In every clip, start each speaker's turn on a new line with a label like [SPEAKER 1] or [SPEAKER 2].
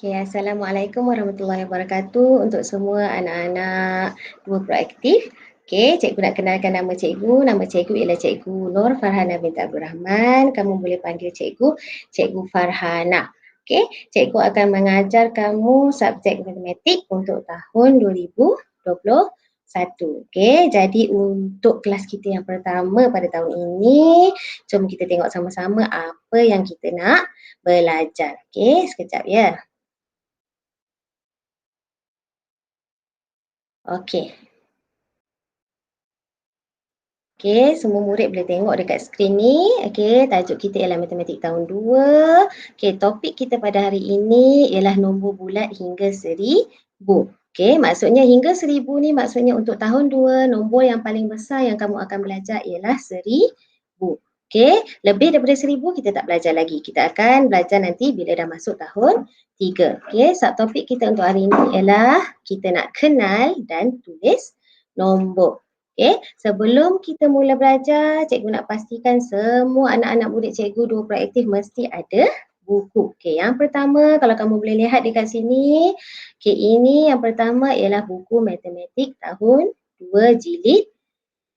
[SPEAKER 1] Okay, Assalamualaikum warahmatullahi wabarakatuh untuk semua anak-anak dua proaktif. Okay, cikgu nak kenalkan nama cikgu. Nama cikgu ialah Cikgu Nur Farhana binti Abdul Rahman. Kamu boleh panggil cikgu, Cikgu Farhana. Okay, cikgu akan mengajar kamu subjek matematik untuk tahun 2021. Okay, jadi untuk kelas kita yang pertama pada tahun ini, jom kita tengok sama-sama apa yang kita nak belajar. Okay, sekejap ya. Okey. Okey, semua murid boleh tengok dekat skrin ni. Okey, tajuk kita ialah Matematik tahun 2. Okey, topik kita pada hari ini ialah nombor bulat hingga 1000. Okey, maksudnya hingga 1000 ni maksudnya untuk tahun 2, nombor yang paling besar yang kamu akan belajar ialah 1000. Okey, lebih daripada 1000 kita tak belajar lagi. Kita akan belajar nanti bila dah masuk tahun 3. Okey, subtopik kita untuk hari ini ialah kita nak kenal dan tulis nombor. Okay, sebelum kita mula belajar, cikgu nak pastikan semua anak-anak murid cikgu dua proaktif mesti ada buku. Okay, yang pertama kalau kamu boleh lihat dekat sini, okay, ini yang pertama ialah buku matematik tahun 2 jilid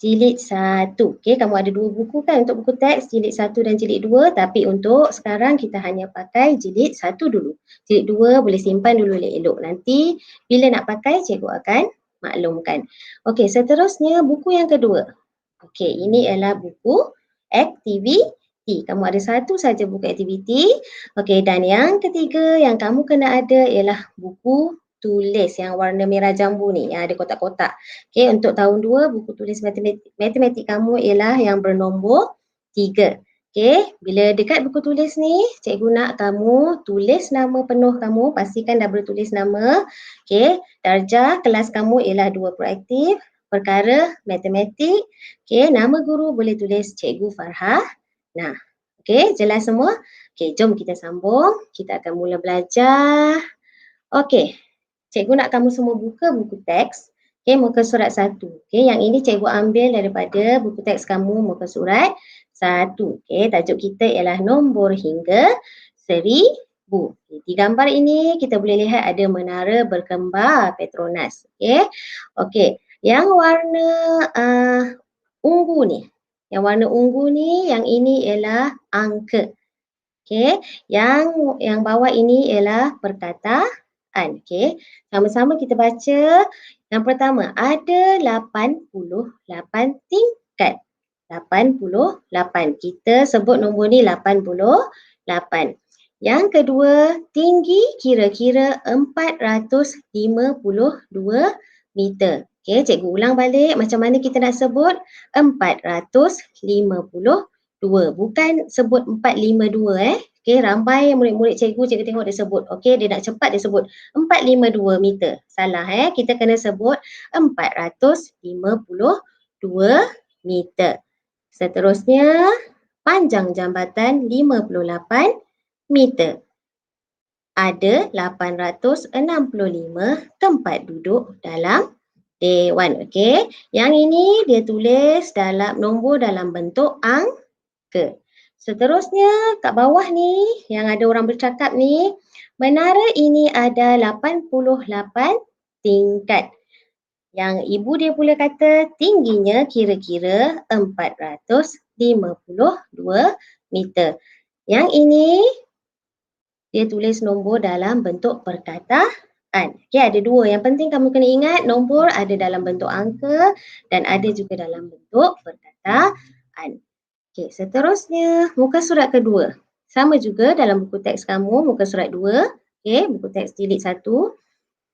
[SPEAKER 1] 1. Okay, kamu ada dua buku kan untuk buku teks, jilid 1 dan jilid 2, tapi untuk sekarang kita hanya pakai jilid 1 dulu. Jilid 2 boleh simpan dulu elok-elok. Nanti bila nak pakai, cikgu akan maklumkan. Okey, seterusnya buku yang kedua. Okey, ini ialah buku aktiviti. Kamu ada satu saja buku aktiviti. Okey, dan yang ketiga yang kamu kena ada ialah buku tulis yang warna merah jambu ni, yang ada kotak-kotak. Okey, untuk tahun 2 buku tulis matematik kamu ialah yang bernombor 3. Okey, bila dekat buku tulis ni, cikgu nak kamu tulis nama penuh kamu, pastikan dah bertulis nama. Okey, darjah kelas kamu ialah 2 proaktif, perkara matematik. Okey, nama guru boleh tulis Cikgu Farhana. Okey, jelas semua? Okey, jom kita sambung. Kita akan mula belajar. Okey, cikgu nak kamu semua buka buku teks. Okey, muka surat 1. Okey, yang ini cikgu ambil daripada buku teks kamu muka surat 1. Okey, tajuk kita ialah nombor hingga 1000. Di gambar ini kita boleh lihat ada menara berkembar Petronas. Okey. Okey, yang warna ungu ni. Yang warna ungu ni yang ini ialah angka. Okey, yang bawah ini ialah perkataan. Okey, sama-sama kita baca. Yang pertama, ada 88 tingkat. 88. Kita sebut nombor ni 88. Yang kedua, tinggi kira-kira 452 meter. Okey, cikgu ulang balik macam mana kita nak sebut 452. Bukan sebut 452 Okey, ramai murid-murid cikgu tengok dia sebut. Okey, dia nak cepat dia sebut 452 meter. Salah kita kena sebut 452 meter. Seterusnya, panjang jambatan 58 meter. Ada 865 tempat duduk dalam dewan. Okey, yang ini dia tulis dalam nombor dalam bentuk angka. Seterusnya kat bawah ni yang ada orang bercakap ni, menara ini ada 88 tingkat. Yang ibu dia pula kata tingginya kira-kira 452 meter. Yang ini dia tulis nombor dalam bentuk perkataan. Okey, ada dua. Yang penting kamu kena ingat nombor ada dalam bentuk angka dan ada juga dalam bentuk perkataan. Okey, seterusnya muka surat kedua. Sama juga dalam buku teks kamu, muka surat 2. Okey, buku teks jilid 1.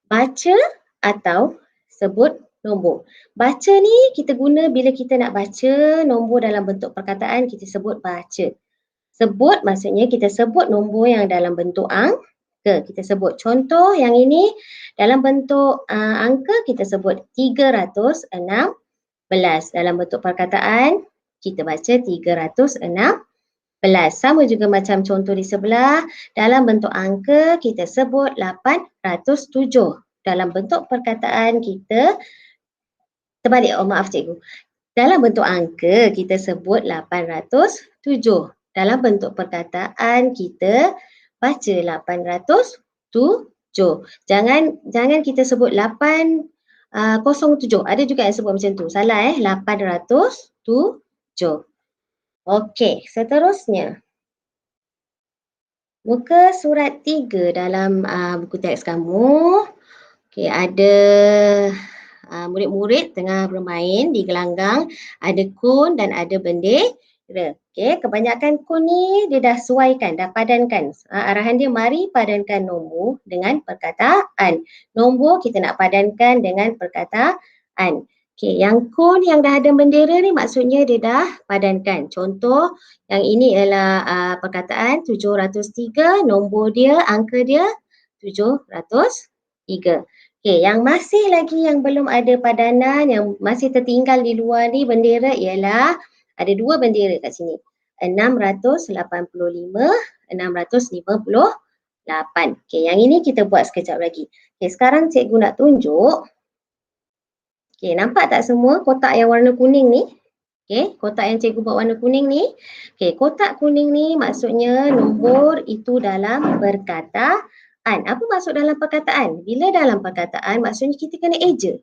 [SPEAKER 1] Baca atau sebut nombor. Baca ni kita guna bila kita nak baca nombor dalam bentuk perkataan, kita sebut baca. Sebut maksudnya kita sebut nombor yang dalam bentuk angka. Kita sebut contoh yang ini dalam bentuk angka kita sebut 316. Dalam bentuk perkataan kita baca 316. Sama juga macam contoh di sebelah, dalam bentuk angka kita sebut 807. Dalam bentuk perkataan kita terbalik, maaf cikgu. Dalam bentuk angka kita sebut 807. Dalam bentuk perkataan kita baca 807. Jangan kita sebut 807. Ada juga yang sebut macam tu. Salah 807. Okey, seterusnya. Muka surat 3 dalam buku teks kamu. Okey, ada murid-murid tengah bermain di gelanggang, ada kun dan ada bendera. Okey, kebanyakan kun ni dia dah sesuaikan, dah padankan. Arahan dia mari padankan nombor dengan perkataan. Nombor kita nak padankan dengan perkataan. Okey, yang kun yang dah ada bendera ni maksudnya dia dah padankan. Contoh yang ini ialah perkataan 703, nombor dia, angka dia 703. Okey, yang masih lagi yang belum ada padanan, yang masih tertinggal di luar ni bendera ialah ada dua bendera kat sini. 685, 658. Okey, yang ini kita buat sekejap lagi. Okey, sekarang cikgu nak tunjuk. Okey, nampak tak semua kotak yang warna kuning ni? Okey, kotak yang cikgu buat warna kuning ni. Okey, kotak kuning ni maksudnya nombor itu dalam perkataan. Apa maksud dalam perkataan? Bila dalam perkataan maksudnya kita kena eja.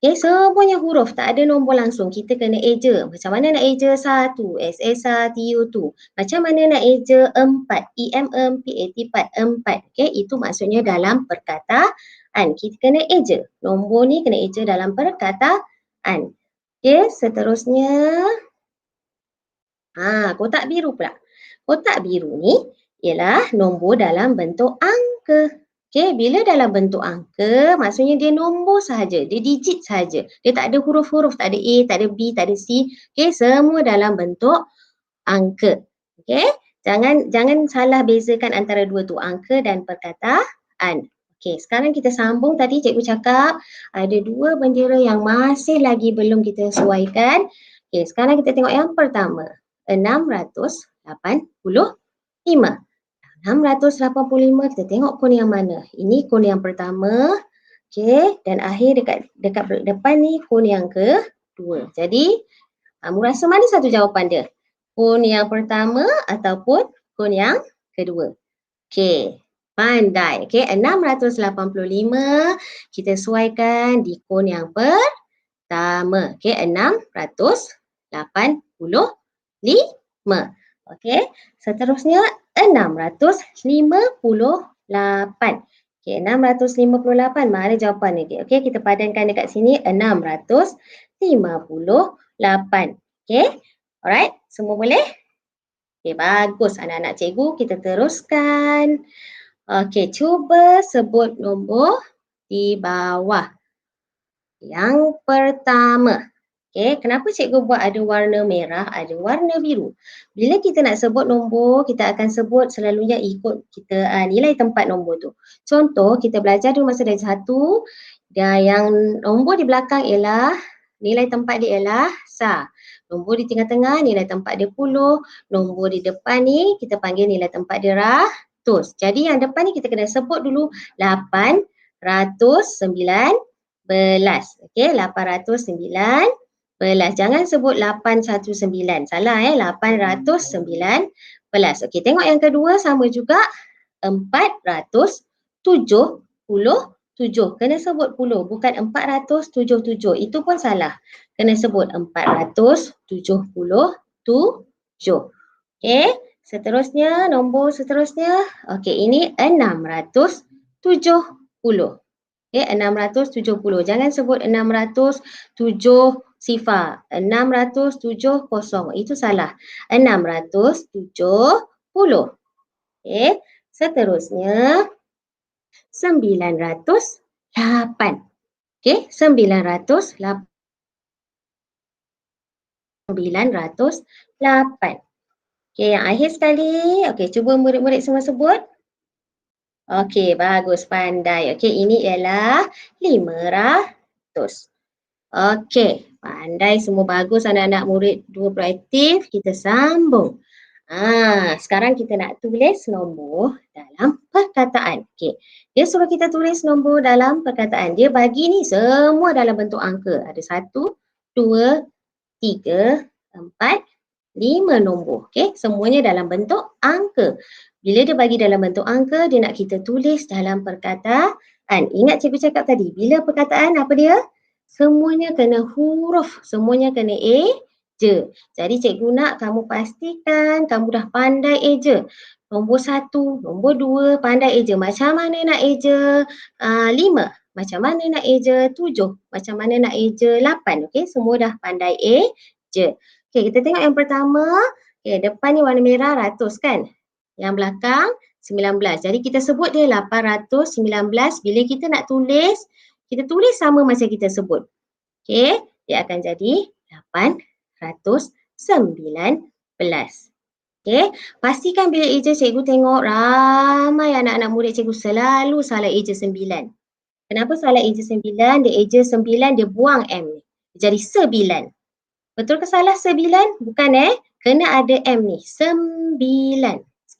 [SPEAKER 1] Okey, semuanya huruf, tak ada nombor langsung. Kita kena eja. Macam mana nak eja 1, SSA, TU2. Macam mana nak eja 4, IMM, PAT4, 4. Okey, itu maksudnya dalam perkataan. Kita kena eja. Nombor ni kena eja dalam perkataan. Okey, seterusnya. Kotak biru pula. Kotak biru ni ialah nombor dalam bentuk angka. Okey, bila dalam bentuk angka, maksudnya dia nombor sahaja, dia digit sahaja. Dia tak ada huruf-huruf, tak ada A, tak ada B, tak ada C. Okey, semua dalam bentuk angka. Okey, jangan salah bezakan antara dua tu, angka dan perkataan. Okey, sekarang kita sambung tadi cikgu cakap ada dua bendera yang masih lagi belum kita sesuaikan. Okey, sekarang kita tengok yang pertama. 685. 685, kita tengok kun yang mana. Ini kun yang pertama. Okey, dan akhir dekat depan ni kun yang kedua. Jadi, kamu rasa mana satu jawapan dia? Kun yang pertama ataupun kun yang kedua? Okey, pandai. Okey, 685 kita sesuaikan di kun yang pertama. Okey, 685. Okey, seterusnya 658. Okey, 658. Mana jawapan ni? Okey, kita padankan dekat sini 658. Okey, alright, semua boleh? Okey, bagus anak-anak cikgu. Kita teruskan. Okey, cuba sebut nombor di bawah. Yang pertama. Okey, kenapa cikgu buat ada warna merah, ada warna biru? Bila kita nak sebut nombor, kita akan sebut selalunya ikut kita nilai tempat nombor tu. Contoh, kita belajar dulu masa dari 1, dan yang nombor di belakang ialah, nilai tempat dia ialah sah. Nombor di tengah-tengah, nilai tempat dia 10. Nombor di depan ni, kita panggil nilai tempat dia ratus. Jadi yang depan ni kita kena sebut dulu 819. Okey, 809. Jangan sebut 819. Salah 819. Okey, tengok yang kedua sama juga 477. Kena sebut 10, bukan 477. Itu pun salah. Kena sebut 477. Okey, seterusnya nombor seterusnya. Okey, ini 670. Okey, 670. Jangan sebut 607 sifar. 670. Itu salah. 670. Okey, seterusnya 908. Okey, 908. Okey, yang akhir sekali. Okey, cuba murid-murid semua sebut. Okey, bagus, pandai. Okey, ini ialah 500. Okey, pandai, semua bagus anak-anak murid 2 proaktif. Kita sambung. Sekarang kita nak tulis nombor dalam perkataan. Okey, dia suruh kita tulis nombor dalam perkataan. Dia bagi ni semua dalam bentuk angka. Ada 1, 2, 3, 4, 5 nombor. Okey, semuanya dalam bentuk angka. Bila dia bagi dalam bentuk angka, dia nak kita tulis dalam perkataan. Ingat cikgu cakap tadi, bila perkataan apa dia? Semuanya kena huruf, semuanya kena eja. Jadi cikgu nak kamu pastikan kamu dah pandai eja. Nombor 1, nombor 2, pandai eja. Macam mana nak eja 5? Macam mana nak eja 7? Macam mana nak eja 8? Okey, semua dah pandai eja. Okey, kita tengok yang pertama. Okey, depan ni warna merah ratus kan? Yang belakang 19. Jadi kita sebut dia 819. Bila kita nak tulis, kita tulis sama macam kita sebut. Okey, dia akan jadi 819. Okey, pastikan bila eja cikgu tengok ramai anak-anak murid cikgu selalu salah eja 9. Kenapa salah eja 9? Dia eja 9, dia buang M ni. Jadi 9. Betul ke salah 9? Bukan kena ada M ni. 9.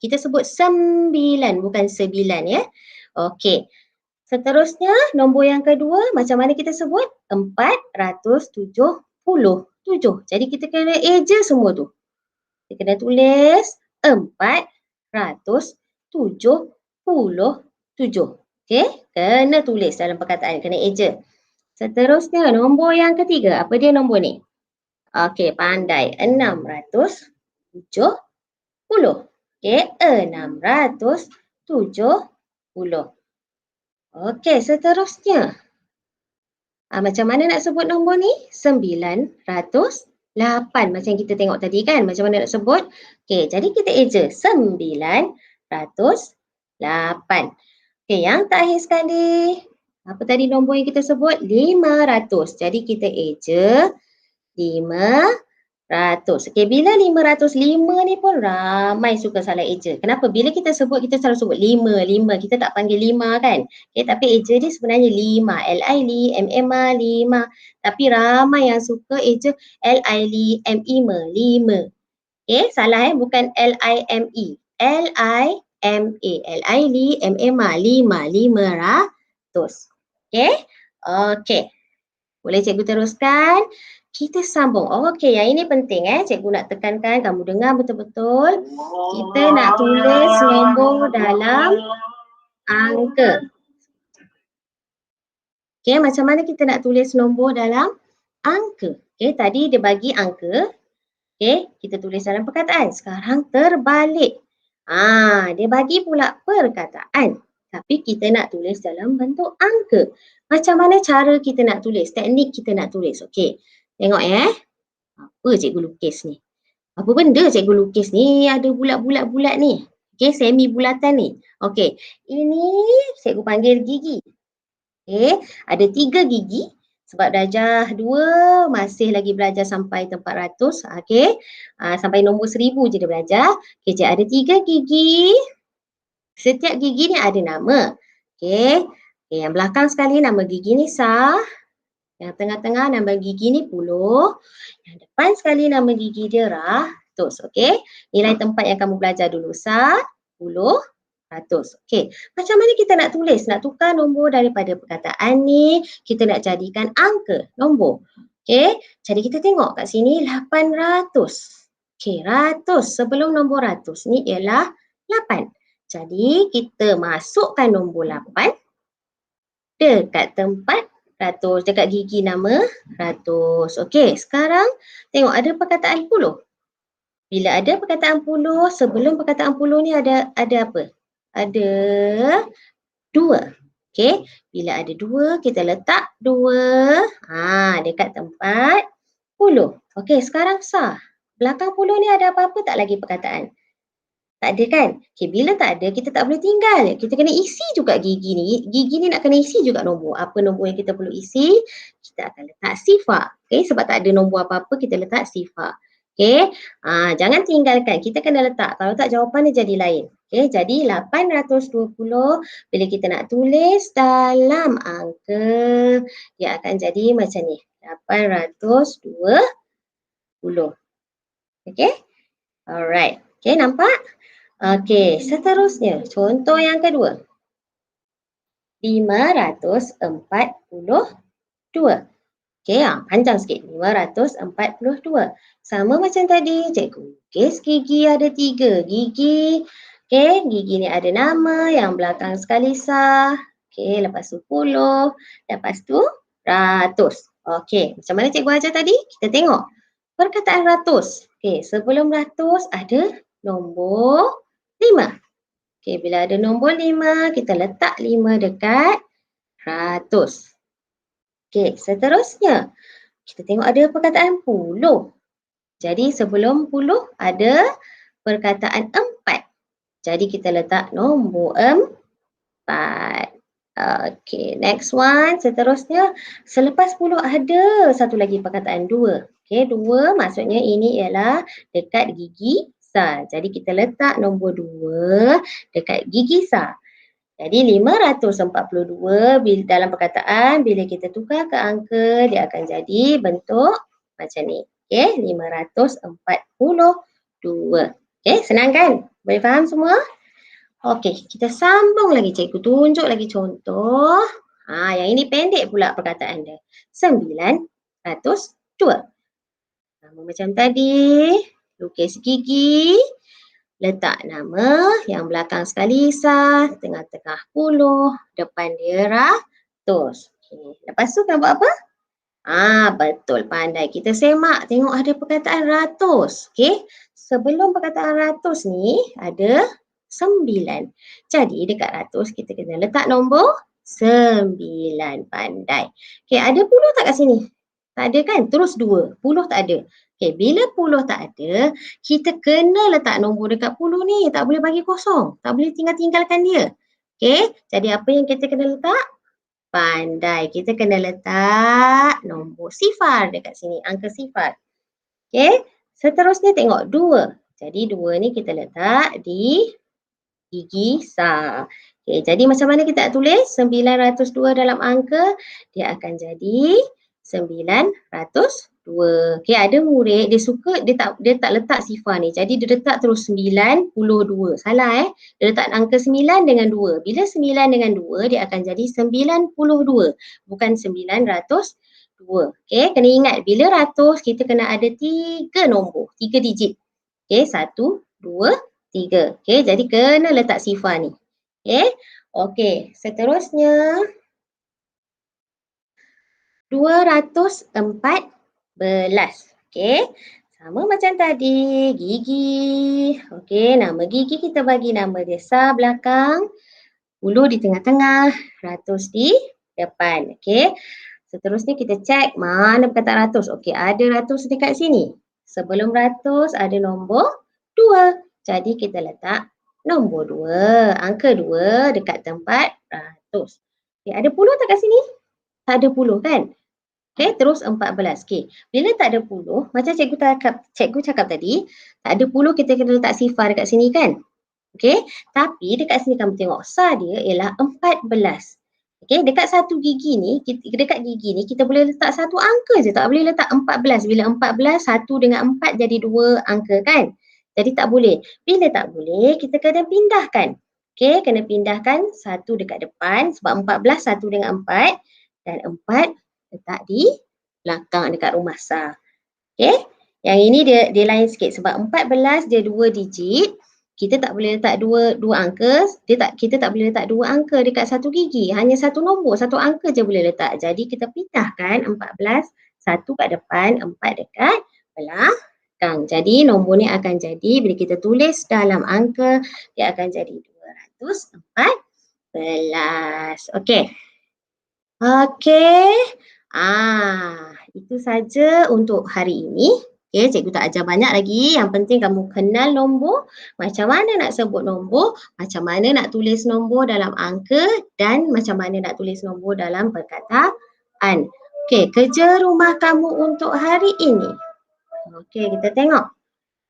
[SPEAKER 1] Kita sebut 9 bukan 9 ya. Okey. Seterusnya nombor yang kedua macam mana kita sebut? 477. Jadi kita kena eja semua tu. Kita kena tulis 477. Okey, kena tulis dalam perkataan, kena eja. Seterusnya nombor yang ketiga, apa dia nombor ni? Okey, pandai. 670. Okey, 670. Okey, seterusnya. Macam mana nak sebut nombor ni? 908. Macam kita tengok tadi kan, macam mana nak sebut? Okey, jadi kita eja 908. Okey, yang terakhir sekali. Apa tadi nombor yang kita sebut? 500. Jadi kita eja 500. Okey, bila 505 ni pun ramai suka salah eja. Kenapa? Bila kita sebut, kita selalu sebut 5. Kita tak panggil 5 kan? Okey, tapi eja dia sebenarnya 5. L-I-M-M-A, 5. Tapi ramai yang suka eja L-I-M-I-M-A, 5. Okey, salah bukan L-I-M-E. L-I-M-A. L-I-M-M-A, 500. Okey? Okey. Boleh cikgu teruskan? Kita sambung. Okey, yang ini penting cikgu nak tekankan, kamu dengar betul-betul. Kita nak tulis nombor dalam angka. Okey, macam mana kita nak tulis nombor dalam angka? Okey, tadi dia bagi angka. Okey, kita tulis dalam perkataan. Sekarang terbalik. Dia bagi pula perkataan. Tapi kita nak tulis dalam bentuk angka. Macam mana cara kita nak tulis? Teknik kita nak tulis. Okey, tengok apa cikgu lukis ni? Apa benda cikgu lukis ni? Ada bulat-bulat-bulat ni. Okey, semi bulatan ni. Okey, ini cikgu panggil gigi. Okey, ada 3 gigi. Sebab darjah 2 masih lagi belajar sampai 400. Okey, sampai nombor 1000 je dia belajar. Okey, ada 3 gigi. Setiap gigi ni ada nama. Okey, yang belakang sekali nama gigi ni sah. Yang tengah-tengah nama gigi ni puluh. Yang depan sekali nama gigi dia ratus. Okey, nilai tempat yang kamu belajar dulu sah, puluh, ratus. Okey, macam mana kita nak tulis? Nak tukar nombor daripada perkataan ni, kita nak jadikan angka, nombor. Okey, jadi kita tengok kat sini 800. Okey, ratus sebelum nombor ratus ni ialah 8. Jadi kita masukkan nombor 8 dekat tempat ratus, dekat gigi nama ratus. Okey, sekarang tengok ada perkataan puluh. Bila ada perkataan puluh, sebelum perkataan puluh ni ada apa? Ada 2. Okey, bila ada 2, kita letak 2 dekat tempat puluh. Okey, sekarang sah. Belakang puluh ni ada apa-apa tak lagi perkataan? Tak ada kan? Okay, bila tak ada, kita tak boleh tinggal. Kita kena isi juga gigi ni. Gigi ni nak kena isi juga nombor. Apa nombor yang kita perlu isi? Kita akan letak sifar. Okay, sebab tak ada nombor apa-apa, kita letak sifar. Okay, jangan tinggalkan. Kita kena letak. Kalau tak, jawapan dia jadi lain. Okay, jadi 820. Bila kita nak tulis dalam angka, dia akan jadi macam ni. 820. Okay, alright. Okay, nampak? Okey, seterusnya contoh yang kedua. 542. Okey, panjang sikit, 542. Sama macam tadi, cikgu lukis gigi ada 3 gigi. Okey, gigi ni ada nama, yang belakang sekali sah. Okey, lepas tu puluh, lepas tu ratus. Okey, macam mana cikgu ajar tadi? Kita tengok. Perkataan ratus. Okey, sebelum ratus ada nombor 5. Okey, bila ada nombor 5, kita letak 5 dekat ratus. Okey, seterusnya kita tengok ada perkataan puluh. Jadi sebelum puluh ada perkataan empat. Jadi kita letak nombor empat. Okey, next one. Seterusnya selepas puluh ada satu lagi perkataan dua. Okey, dua maksudnya ini ialah dekat gigi sah. Jadi kita letak nombor dua dekat gigi sah. Jadi 542 dalam perkataan bila kita tukar ke angka dia akan jadi bentuk macam ni. Okey, 542. Okey, senang kan? Boleh faham semua? Okey, kita sambung lagi cikgu tunjuk lagi contoh. Yang ini pendek pula perkataan dia. 902. Sama macam tadi, lukis gigi. Letak nama, yang belakang sekali sah, tengah-tengah puluh, depan dia ratus. Okay. Lepas tu kita buat apa? Betul, pandai. Kita semak, tengok ada perkataan ratus. Okay. Sebelum perkataan ratus ni, ada 9. Jadi dekat ratus kita kena letak nombor 9. Pandai. Okay, ada puluh tak kat sini? Tak ada kan? Terus 2. Puluh tak ada. Okay, bila puluh tak ada, kita kena letak nombor dekat puluh ni. Tak boleh bagi kosong. Tak boleh tinggalkan dia. Okay, jadi apa yang kita kena letak? Pandai. Kita kena letak nombor sifar dekat sini. Angka sifar. Okay, seterusnya tengok 2. Jadi 2 ni kita letak di gigi sah. Okay, jadi macam mana kita nak tulis? 902 dalam angka, dia akan jadi 902. Okey, ada murid dia suka dia tak letak sifar ni. Jadi dia letak terus 92. Salah Dia letak angka 9 dengan 2. Bila 9 dengan 2 dia akan jadi 92, bukan 902. Okey, kena ingat bila ratus kita kena ada 3 nombor, 3 digit. Okey, 1 2 3. Okey, jadi kena letak sifar ni. Okey. Okey, seterusnya 214. Okey. Sama macam tadi, gigi. Okey, nama gigi kita bagi nama dia sah belakang, 10 di tengah-tengah, 100 di depan. Okey. Seterusnya kita cek mana perkataan ratus. Okey, ada ratus dekat sini. Sebelum ratus ada nombor 2. Jadi kita letak nombor 2. Angka 2 dekat tempat ratus. Okey, ada puluh tak kat sini? Tak ada puluh kan? Okey, terus 14. Okey, bila tak ada puluh, macam cikgu cakap tadi, tak ada puluh kita kena letak sifar dekat sini kan? Okey, tapi dekat sini kamu tengok sah dia ialah 14. Okey, dekat satu gigi ni, dekat gigi ni kita boleh letak satu angka je, tak boleh letak 14. Bila 14, 1 dengan 4 jadi 2 angka kan? Jadi tak boleh. Bila tak boleh, kita kena pindahkan. Okey, kena pindahkan 1 dekat depan sebab 14 1 dengan 4 dan 4 letak di belakang dekat rumah sah. Okey, yang ini dia lain sikit sebab 14 dia 2 digit. Kita tak boleh letak dua angka, kita tak boleh letak 2 angka dekat satu gigi. Hanya satu nombor, satu angka je boleh letak. Jadi kita pindahkan 14, 1 kat depan, 4 dekat belakang. Jadi nombor ni akan jadi bila kita tulis dalam angka, dia akan jadi 214. Okey. Okey. Itu saja untuk hari ini. Okey, cikgu tak ajar banyak lagi. Yang penting kamu kenal nombor, macam mana nak sebut nombor, macam mana nak tulis nombor dalam angka dan macam mana nak tulis nombor dalam perkataan. Okey, kerja rumah kamu untuk hari ini. Okey, kita tengok.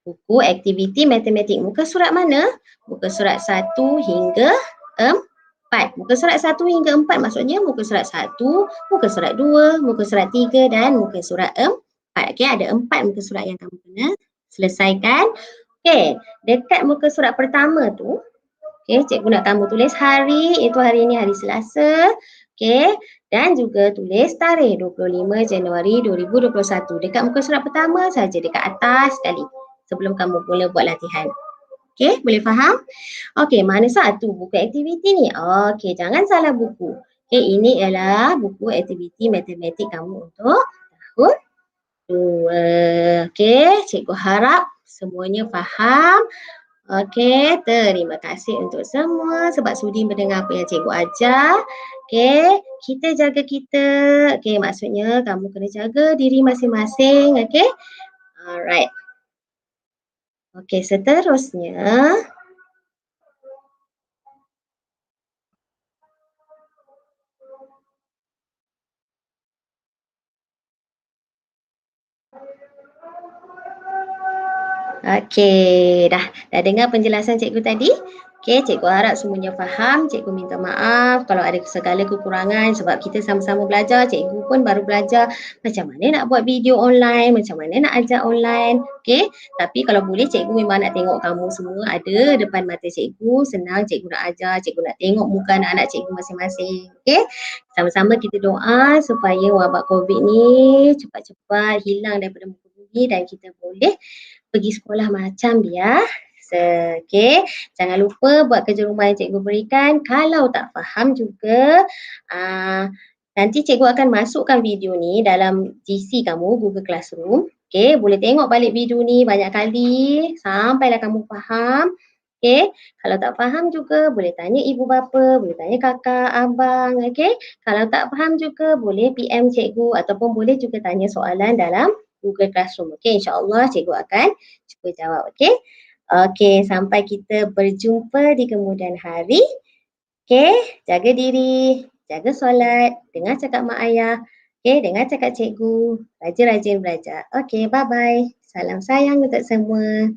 [SPEAKER 1] Buku aktiviti matematik. Muka surat mana? Muka surat 1 hingga 4. Muka surat 1 hingga 4 maksudnya muka surat 1, muka surat 2, muka surat 3 dan muka surat 4. Okey, ada 4 muka surat yang kamu kena selesaikan. Okey, dekat muka surat pertama tu, okey, cikgu nak kamu tulis hari, itu hari ini hari Selasa. Okey, dan juga tulis tarikh 25 Januari 2021 dekat muka surat pertama saja, dekat atas sekali sebelum kamu mula buat latihan. Okey, boleh faham? Okey, mana satu buku aktiviti ni? Okey, jangan salah buku. Okey, ini ialah buku aktiviti matematik kamu untuk tahun 2. Okey, cikgu harap semuanya faham. Okey, terima kasih untuk semua sebab sudi mendengar apa yang cikgu ajar. Okey, kita jaga kita. Okey, maksudnya kamu kena jaga diri masing-masing. Okey, alright. Okey, seterusnya. Okey, dah dengar penjelasan cikgu tadi? Okey, cikgu harap semuanya faham. Cikgu minta maaf kalau ada segala kekurangan sebab kita sama-sama belajar. Cikgu pun baru belajar macam mana nak buat video online, macam mana nak ajar online. Okey, tapi kalau boleh cikgu memang nak tengok kamu semua ada depan mata cikgu. Senang cikgu nak ajar, cikgu nak tengok muka anak-anak cikgu masing-masing. Okey, sama-sama kita doa supaya wabak COVID ni cepat-cepat hilang daripada muka bumi dan kita boleh pergi sekolah macam biasa. Okey, jangan lupa buat kerja rumah yang cikgu berikan. Kalau tak faham juga, nanti cikgu akan masukkan video ni dalam GC kamu, Google Classroom. Okey, boleh tengok balik video ni banyak kali sampailah kamu faham. Okey, kalau tak faham juga boleh tanya ibu bapa, boleh tanya kakak, abang. Okey, kalau tak faham juga boleh PM cikgu ataupun boleh juga tanya soalan dalam Google Classroom. Okey, insya-Allah cikgu akan cuba jawab. Okey. Okey, sampai kita berjumpa di kemudian hari. Okey, jaga diri, jaga solat, dengar cakap mak ayah. Okey, dengar cakap cikgu, rajin-rajin belajar. Okey, bye-bye. Salam sayang untuk semua.